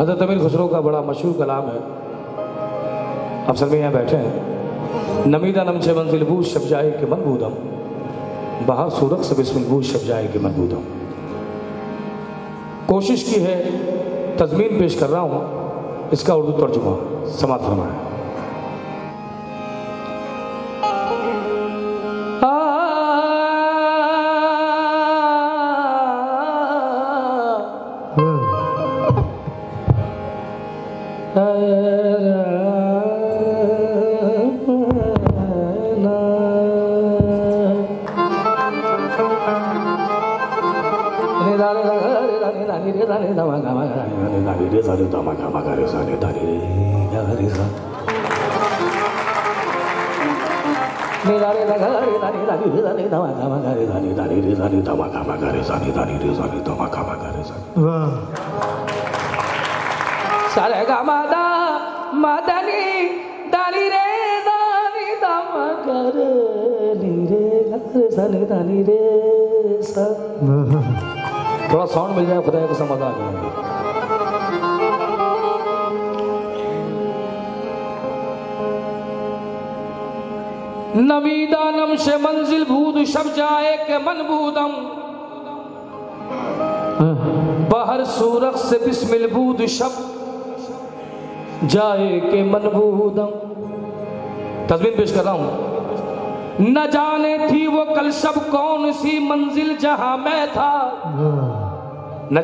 हज़रत अमीर खुसरो का बड़ा मशहूर कलाम है, आप सब यहाँ बैठे हैं। नमीदा नमचे मंजिल बूझ शब जाए के मनबूदम, बाहर सूरत से बिस्मिल बूझ शब जाए के मनबूदम। कोशिश की है, तज़मीन पेश कर रहा हूँ, इसका उर्दू तर्जुमा समात फरमाएं। सारे गामादा मदनी दानी रे दानी दामा कर रे सनी दानी रे सा। थोड़ा साउंड मिल जाए खुदा को समझ आ जाएंगे। नमीदा नमशे मंजिल भूद शब जाए के मनबूदम, बाहर सूरख से बिस्मिल बूद शब जाए के मनबूदम। तस्वीर पेश कर रहा हूं। न जाने थी वो कल शब कौन सी मंजिल जहां मैं था, न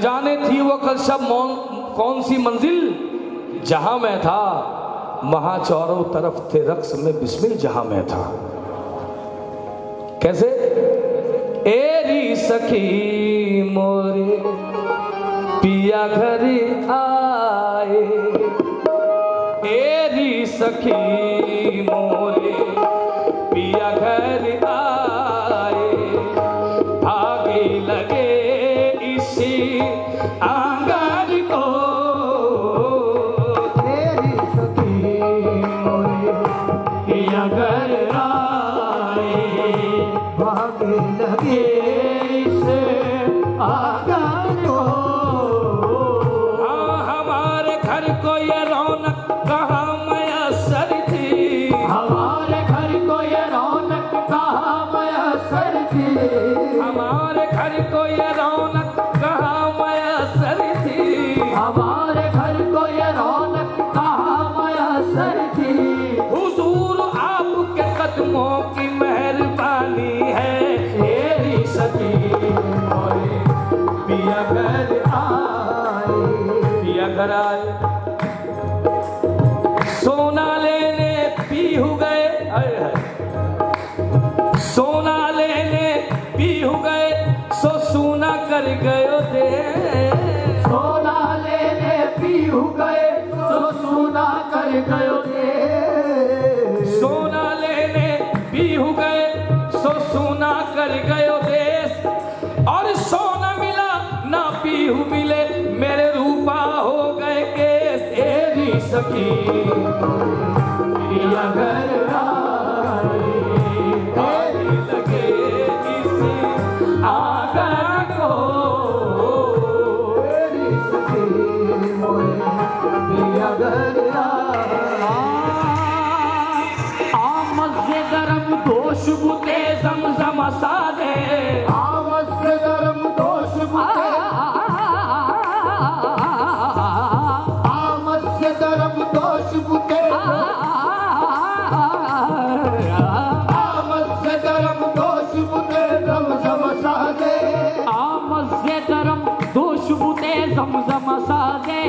जाने थी वो कल शब कौन सी मंजिल जहां मैं था, वहां चारों तरफ थे रक्स में बिस्मिल जहां मैं था। कैसे? एरी सखी मोरे पिया घर आए, एरी सखी मोरे पिया घर आए, भागे लगे इसी आंगन को, एरी सखी मोरे पिया घर आए, भागे लगे इस आंगन को। हमारे घर को ये रौनक कहाँ मैसर थी, हमारे घर को ये रौनक कहाँ मैसर थी, हमारे घर को ये रौनक कहाँ मैसर थी, हमारे घर को ये रौनक कहाँ मैसर थी। हुजूर आपके कदमों की मेहरबानी है, तेरी सखी मोरे पिया घर आए, पिया घर आए। सोना लेने पीहू गए, सोना लेने पीहू गए, सो सोना कर गयो दे, सोना लेने पीहू गए, सो सोना कर गयो दे, सोना लेने पीहू गए, सो सोना कर गयो देश। और सोना मिला ना पीहू मिले, मेरे रूपा हो गए केस, एरी सखी पिया घर आए, एरी सखी इसी आंगन को, एरी सखी मोरे पिया घर आए। आमद से गरम दोष बुते ज़मज़म सादे, आमद से गरम दोष बुते, आमद से गरम दोष बुते, आमद से गरम दोष बुते ज़मज़म सादे, आमद से गरम दोष बुते ज़मज़म सादे,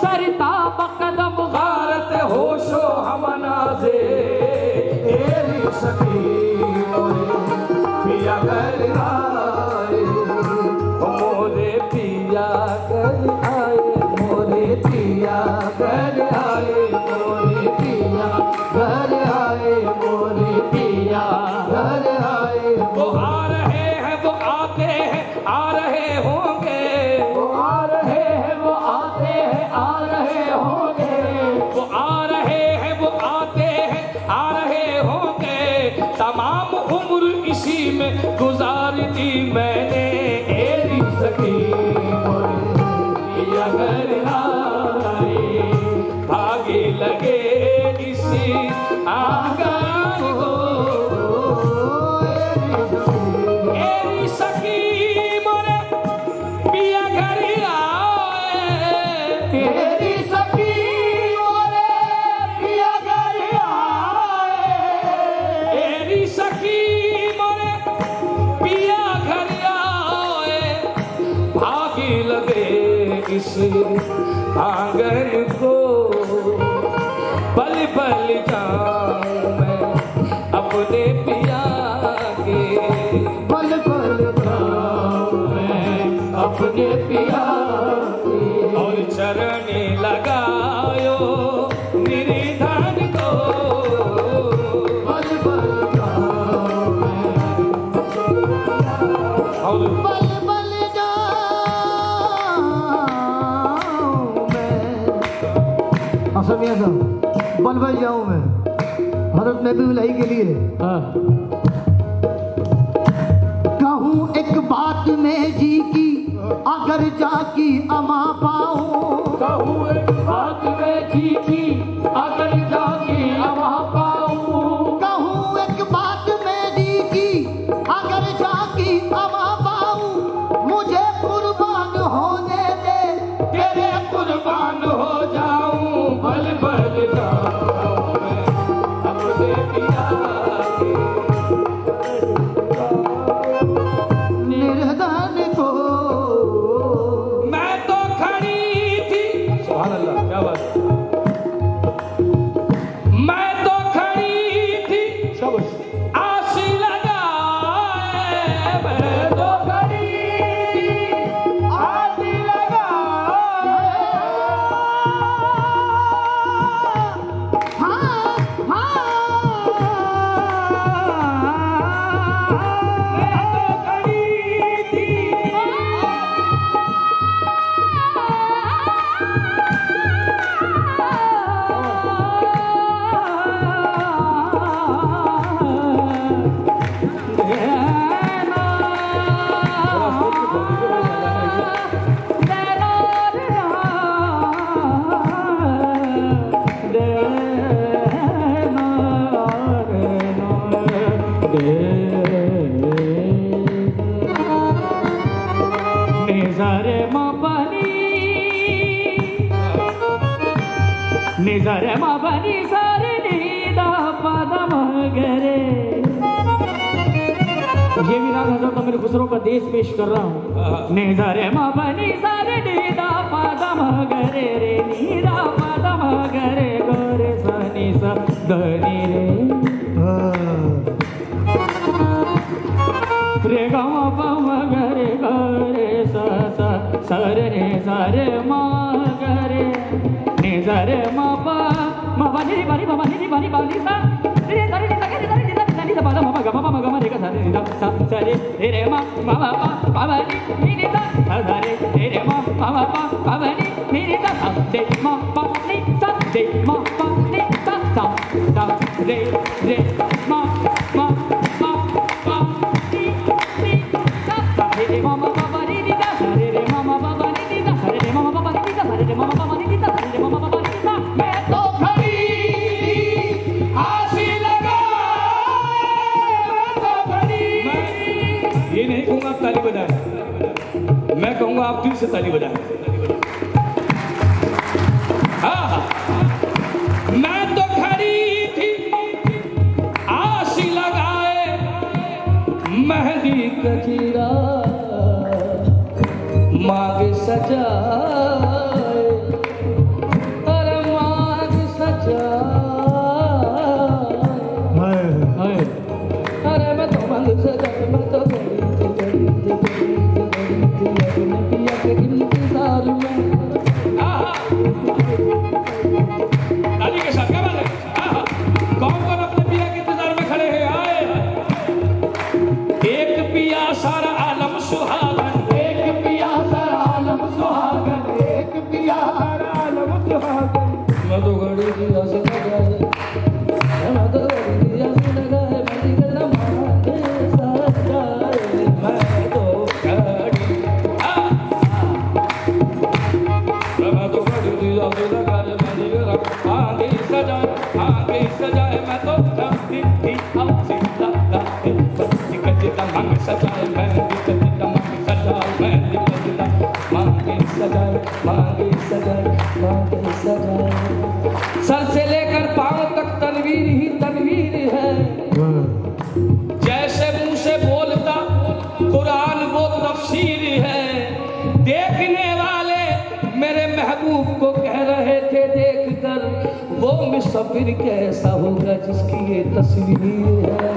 सरता बकदम गारत होशो हमनाज़े, तेरी सखी मोरे पिया घर आए, मोरे पिया घर आए, मोरे पिया घर आए, मोरे पिया घर आए, मोरे पिया घर आए। वो आ रहे हैं, वो आते हैं, आ रहे होंगे, वो आ रहे हैं, वो आते हैं, आ रहे होंगे, वो आ रहे हैं, वो आते हैं, आ रहे होंगे। तमाम उम्र इसी में गुजार दी मैंने, एरी सखी मोरे सखी मोरे पिया घर आए, तेरी सखी मोरे पिया घर आए, तेरी सखी मोरे पिया घर आए, भागी लगे इस आंगन को, पल पल जाऊं मैं अपने पिया के, पल पल जाऊं मैं अपने पिया के, और चरण लगायो निर्धन को, पल पल जाऊं मैं और पल पल जाऊं मैं, असमिया सा बल बल जाऊं मैं हजरत नबी इलाही के लिए। कहूँ एक बात में जी की अगर जाकी अमा पाऊं, कहूँ एक बात में जी की अगर जाकी अमा पाऊं, कहूँ एक बात में जी की अगर जाकी अमा पाऊं, मुझे कुर्बान होने दे तेरे कुर्बान हो जाऊं, बल बल जाऊं मैं अपने पिया के, निर्धन को। मैं तो खड़ी थी, सुभान अल्लाह, क्या बात, मैं तो खड़ी थी आस लगाए, मैं तो खड़ी थी आस लगाए, हाँ हाँ मैं तो खड़ी थी निजरे मबनी सारे नीदा पदम गरे। ये भी राग हजरत अमीर खुसरो का देश पेश कर रहा हूँ। निजरे मबनी सारे नीदा पदम गरे रे, नीदा पदम गरे गरे सनी सा धनी रे गम पम गरे गरे सा सा सरे रे सरे मा गरे निजरे मा पा मा बनी बनी बनी बनी बनी सा रे रे रे रे रे रे पा मा गा मा गा मा रे गा सा रे सा सा रे रे मा मा पा बनी नी रे सा सा रे रे मा पा बनी नी रे सा सा दे मा पा नी सा दे मा पा नी सा सा सा रे रे मा पा नी नी सा सा रे मा पा बनी नी सा रे रे मा पा बनी नी सा रे रे मा पा बनी नी सा रे रे मा पा बनी नी सा रे रे मा पा बनी नी सा। मैं तो खड़ी आसी ये नहीं कहूंगा आप ताली बजाएं, मैं कहूंगा आप दिल से ताली बजाएं। हाँ, मैं तो खड़ी थी आस लगाए मेहंदी कजीरा मांग सजाए, अरे मांग सजाए, अरे मैं तो मांग सजाए, मैं तो ताली के साथ क्या बात है? कौन कौन अपने पिया के इंतजार में खड़े हैं? आए एक पिया सारा आलम सुहागन, एक पिया सारा आलम सुहागन, एक पिया महबूब को कह रहे थे देख कर वो मुसाफिर कैसा होगा जिसकी ये तस्वीर है।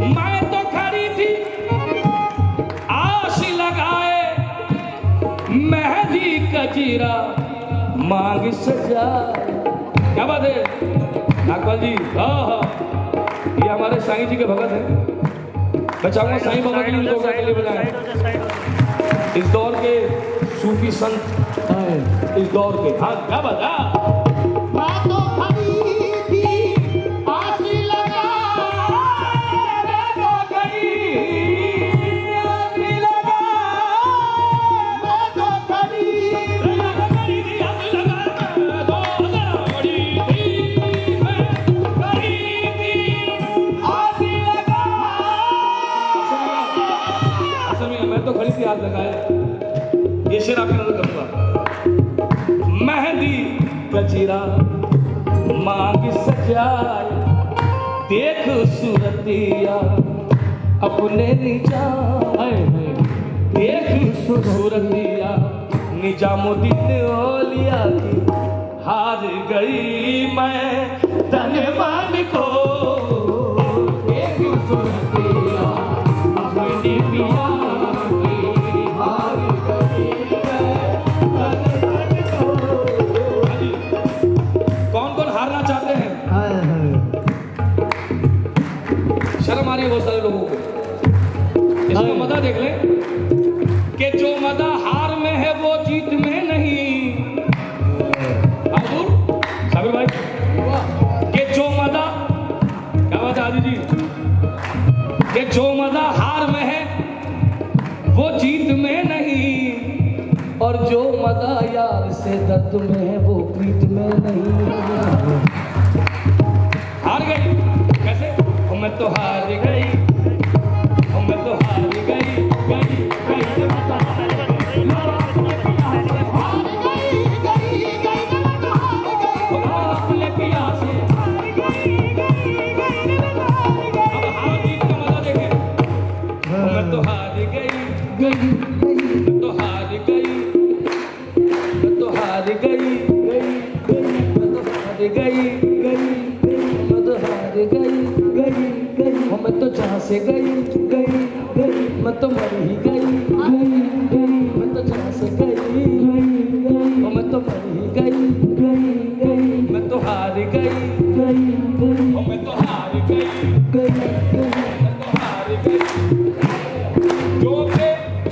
मैं तो खड़ी थी आश लगाए मेहंदी का जीरा मांग सजा। क्या बात है नागपाल जी? हाँ, ये हमारे साईं जी के भगत हैं। मैं चाहूंगा साईं बाबा के लिए ताली बजाएं। इस दौर के सूफी संत हैं, इस दौर के। हाँ क्या बात है? याद लगाए ये शेर आपकी नजर करूंगा। मेहंदी का जीरा मांग सजाए देख सूरतिया अपने निजाए देख सूरतिया निजामुद्दीन औलिया की हार गई मैं तन मन को देख सूरतिया अपने पिया बहुत सारे लोगों को। इसमें मदा देख ले कि जो मदा हार में है वो जीत में नहीं। साबिर भाई कि जो मदा, क्या बात है आदि जी, कि जो मदा हार में है वो जीत में नहीं और जो मदा यार से दर्द में है वो प्रीत में नहीं। हार गई कैसे? मैं तो हार गई, मैं तो हार गई, अपने पिया से। अब हार जीत का मजा देखे। मैं तो हार गई, मैं तो हार गई, मैं तो हार गई, मैं तो हार गई, मैं तो हार गई, मैं तो जहाँ से गई मैं तो मर ही गई, मैं तो जहाँ से गई मैं तो मर ही गई, मैं तो हार गई, मैं तो हार गई, मैं तो हार गई। जो कि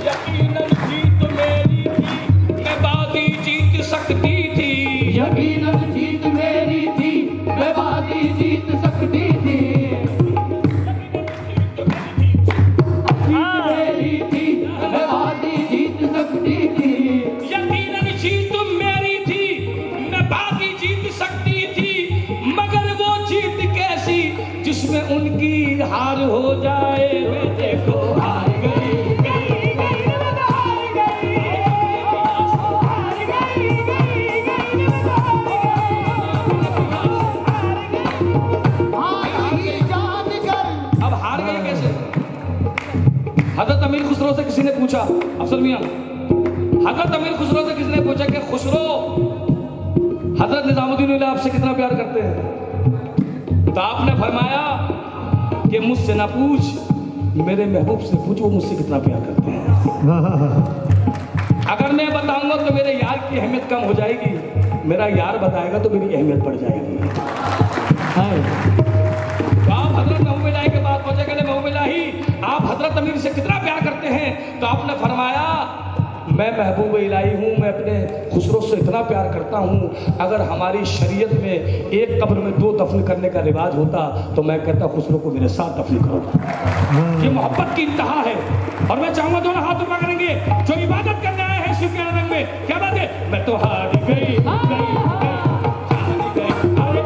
यकीनन जीत मेरी थी मैं बाजी जीत सकती थी, यकीनन जीत मेरी थी मैं बाजी जीत सकती थी। जिसमें उनकी हार हो जाए देखो हार गई, अब हार गई कैसे? हजरत अमीर खुसरो से किसी ने पूछा, अफसर मियां, हजरत अमीर खुसरो से किसी ने पूछा कि खुसरो हजरत निजामुद्दीन आपसे कितना प्यार करते हैं? तो आपने फरमाया कि मुझसे ना पूछ, मेरे महबूब से पूछ वो मुझसे कितना प्यार करते हैं। अगर मैं बताऊंगा तो मेरे यार की अहमियत कम हो जाएगी, मेरा यार बताएगा तो मेरी अहमियत बढ़ जाएगी। तो आप हजरत महबूब इलाही के बाद पूछे गए महबूब इलाही आप हजरत अमीर से कितना प्यार करते हैं? तो आपने फरमाया मैं महबूब इलाही हूँ, मैं अपने खुसरो से इतना प्यार करता हूँ, अगर हमारी शरीयत में एक कब्र में 2 दफन करने का रिवाज होता तो मैं कहता खुसरो को मेरे साथ दफन करो। ये मोहब्बत की इंतहा है। और मैं चाहूंगा दोनों हाथ ऊपर करेंगे जो इबादत करने आए हैं शिव के रंग में। क्या बात है? मैं तो हार गई,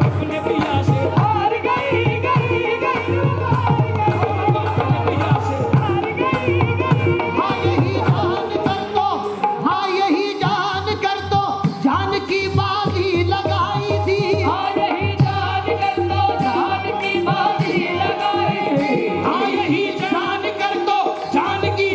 अपने पिया से हार गई, जान की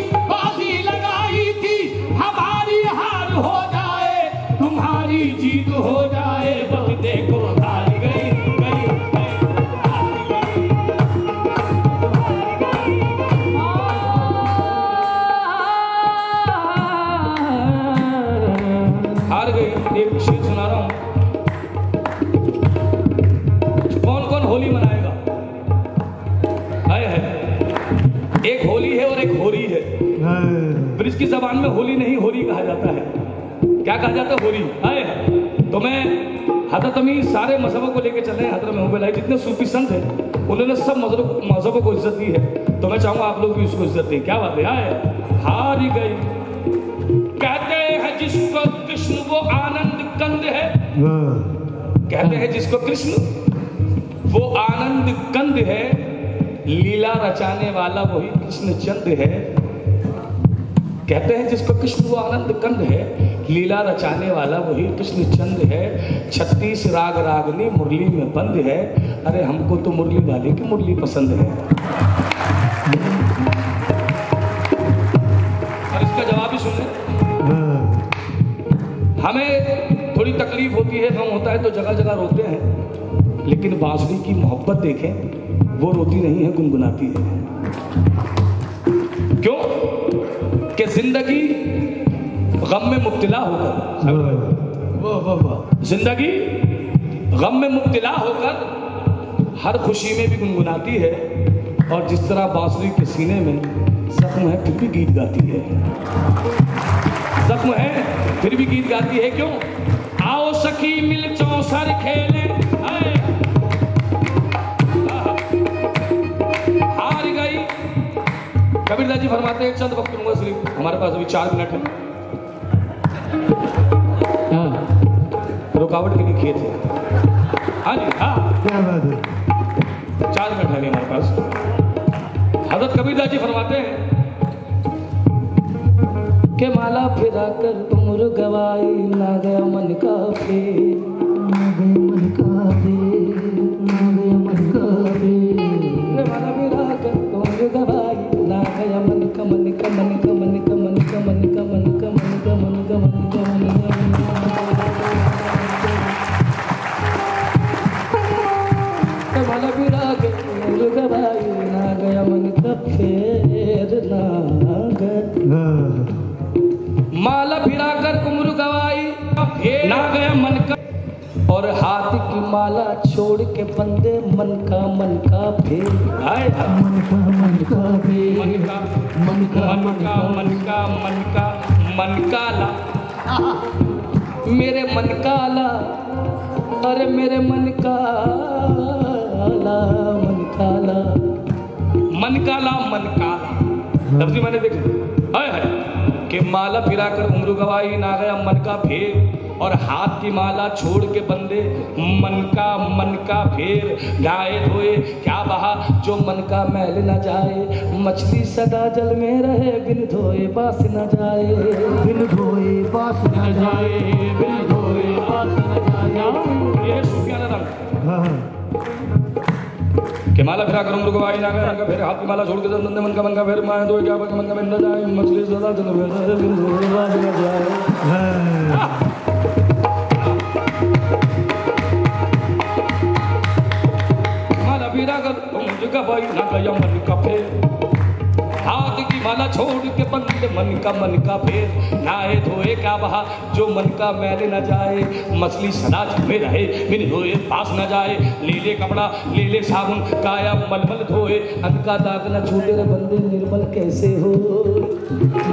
एक होली है और एक होरी है। ब्रिज की जबान में होली नहीं होरी कहा जाता है। क्या कहा जाता है? होरी। आए तो मैं हजरत अमीर सारे मजहबों को लेकर चल रहे हैं। हजरत महबूब अल्लाह जितने सूफी संत हैं उन्होंने सब मजहबों को इज्जत दी है, तो मैं चाहूंगा आप लोग भी उसको इज्जत दें। क्या बात है? आए हार गई कहते हैं जिसको कृष्ण वो आनंद कंद है। कहते हैं जिसको कृष्ण वो आनंद कंद है, लीला रचाने वाला वही कृष्ण चंद है। कहते हैं जिसको कृष्ण वो आनंद कंद है, लीला रचाने वाला वही कृष्ण चंद है। 36 राग रागनी मुरली में बंद है, अरे हमको तो मुरली वाले की मुरली पसंद है। और इसका जवाब भी सुन लें। हमें थोड़ी तकलीफ होती है, गम होता है तो जगह जगह रोते हैं, लेकिन बांसुरी की मोहब्बत देखें, वो रोती नहीं है, गुनगुनाती है। क्यों? कि जिंदगी गम में मुब्तला होकर, जिंदगी गम में मुब्तला होकर हर खुशी में भी गुनगुनाती है। और जिस तरह बांसुरी के सीने में जख्म है फिर भी गीत गाती है। जख्म है फिर भी गीत गाती है। क्यों? आओ सखी मिल चौसर खेले, हार गई। कबीरदास जी फरमाते हैं, चंद वक्त लूंगा सिर्फ, हमारे पास अभी 4 मिनट है। रुकावट के लिए खेत है। हाँ जी, हाँ 4 मिनट है हमारे पास। हजरत कबीरदास जी फरमाते हैं के माला फिरा कर उम्र गवाई, ना गया मन का फेर, ना गया मन का फेर, ना गया मन का फेर। के माला फिरा कर उम्र गवाई, ना गया मन का मन का मन का मन का मन का मन का मन का मन का मन का मन का मन का। के माला फिरा कर उम्र गवाई, ना गया मन का फेर, ना गया माला फिरा कर कुमर गवाई, ना गया मन का। और हाथ की माला छोड़ के बंदे मन का फेर, मन का फेर, मन का मन का मन का मन का मन का मन का ला, मेरे मन का ला, अरे मेरे मन का ला, मन का ला, मन का ला, मन का ला। लफ्ज़ मैंने देखा है कि माला फिरा कर उम्र गवाई, ना गया मन का फेर। और हाथ की माला छोड़ के बंदे मन का फेर। गाए धोए क्या बहा जो मन का मैल न जाए, मछली सदा जल में रहे बिन धोए बास न जाए, बिन धोए बास न जाए, बिन धोए बास न जाए। ये है सूफियाना रंग कि माला फिरा कर उम्र गवाई, ना गया फिर हाथ की माला छोड़ के बंदे मन का फिर। माए धोए क्या मन का मैल न जाए, मछली सदा जल में रहे बिन धोए बास न जाए। गवाई, ना गया मन का फेर। हाथ की माला छोड़ के बंदे मन का फेर। नहाए धोए क्या बहा जो मन का मैल न जाए, मछली सदा में रहे बिन धोए पास न जाए। ले ले कपड़ा ले ले साबुन काया मलमल धोए, अंत का दाग न छूटे रे बंदे निर्मल कैसे हो,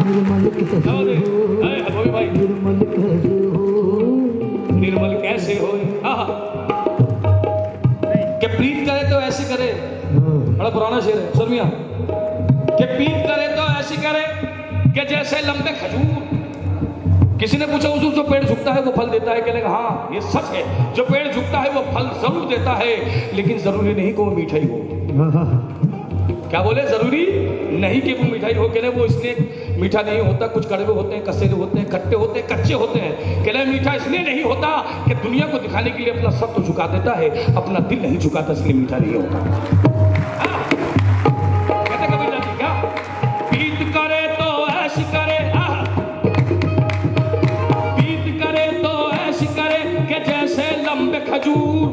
निर्मल कैसे हो, भाई निर्मल कैसे हो, निर्मल कैसे हो। क्या प्रीत करे तो ऐसे करे, बड़ा पुराना शेर है सुन मियां, कि प्रीत करे तो ऐसी करे कि जैसे लंबे खजूर। किसी ने पूछा उसको जो पेड़ झुकता है वो फल देता है, कहने लगा हाँ ये सच है, जो पेड़ झुकता है वो फल जरूर देता है, लेकिन जरूरी नहीं कि वो मीठा ही हो। क्या बोले? जरूरी नहीं कि वो मिठाई हो। कहने वो इसलिए मीठा नहीं होता, कुछ कड़वे होते हैं, कसेरे होते हैं, खट्टे होते हैं, कच्चे होते हैं। कहने मीठा इसलिए नहीं होता कि दुनिया को दिखाने के लिए अपना सब तो झुका देता है, अपना दिल नहीं झुकाता, इसलिए मीठा नहीं होता। कहते कबीर जी क्या प्रीत करे तो ऐसी करे, प्रीत करे तो ऐसी करे कि जैसे लंबे खजूर।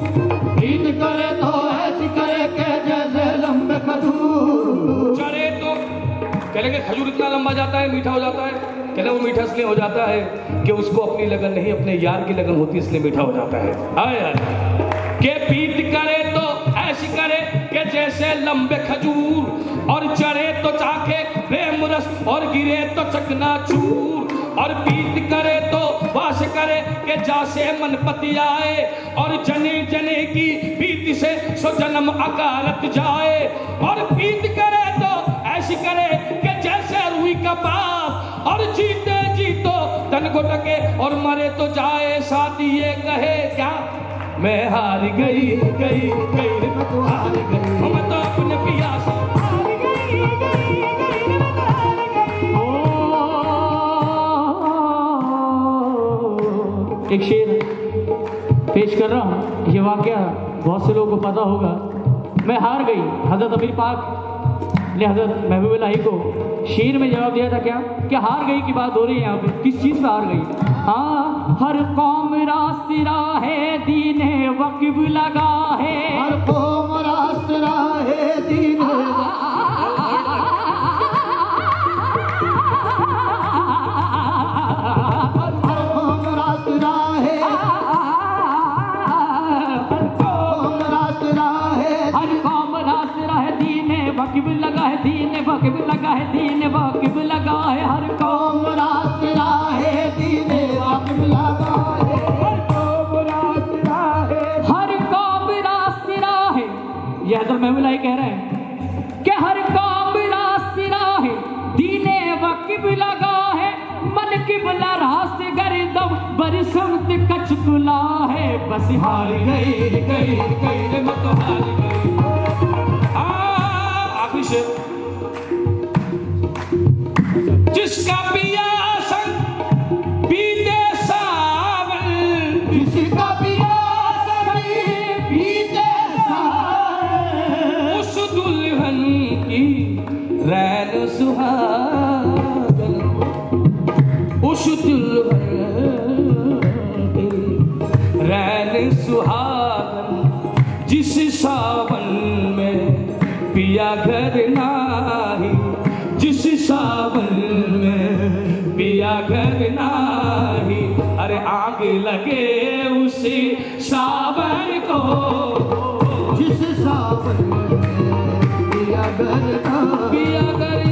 प्रीत करे तो ऐसी करे कि जैसे लंबे खजूर। चढ़े तो कहेंगे खजूर इतना लंबा जाता है, मीठा हो जाता है। कहने वो मीठा इसलिए हो जाता है कि उसको अपनी लगन नहीं, अपने यार की लगन होती है, इसलिए मीठा हो जाता है। आए के प्रीत करे तो ऐसी करे कि जैसे लंबे खजूर, और चढ़े तो चाखे प्रेम रस और गिरे तो चकनाचूर, और बीत करे तो वास करे कि जासे मन पति आए, और जने जने की बीत से सो जन्म अकारत जाए, और बीत करे तो ऐसी करे कि जैसे रुई का पास, और जीते जीतो तन को टके और मरे तो जाए। साथी ये कहे क्या, मैं हार गई गई गई मैं तो हार गई, मैं तो अपने पिया से हार गई गई गई मैं तो हार गई। एक शेर पेश कर रहा हूँ, ये वाकया बहुत से लोगों को पता होगा। मैं हार गई, हजरत अमीर पाक ने हजरत महबूबुल्लाह को शेर में जवाब दिया था क्या, कि हार गई की बात हो रही है यहाँ पे, किस चीज़ पे हार गई। हाँ, हर कौम रास्ते राहे दीने वक़्ब लगा है, हर कौम रास्ते राहे दीने वक़्ब लगा है, दीन वक़्ब लगा है, दीन वक़्ब लगा है, हर कौम रास्ते राहे दीने वक़्ब लगा है, हर कौम रास्ते राहे, हर कौम रास्ते राहे। ये हज़रत महबूबुल्लाह कह रहे हैं कि हर कौम रास्ते राहे दीने वक़्ब लगा है, मन किबला रास्ते गर्दम बरसमत कचकुला है, बस हार गई गई गई मैं तो हार गई। जिसका पिया संग बीते सावन, जिसका पिया संग बीते सावन, उस दुल्हन की रैन सुहागन, उस दुल्हन की रैन सुहागन, जिस सावन में पिया घर नाही, जिस सावन में पिया घर नाही, अरे आग लगे उसी सावन को, जिस सावन में पिया घर नाही, पिया घर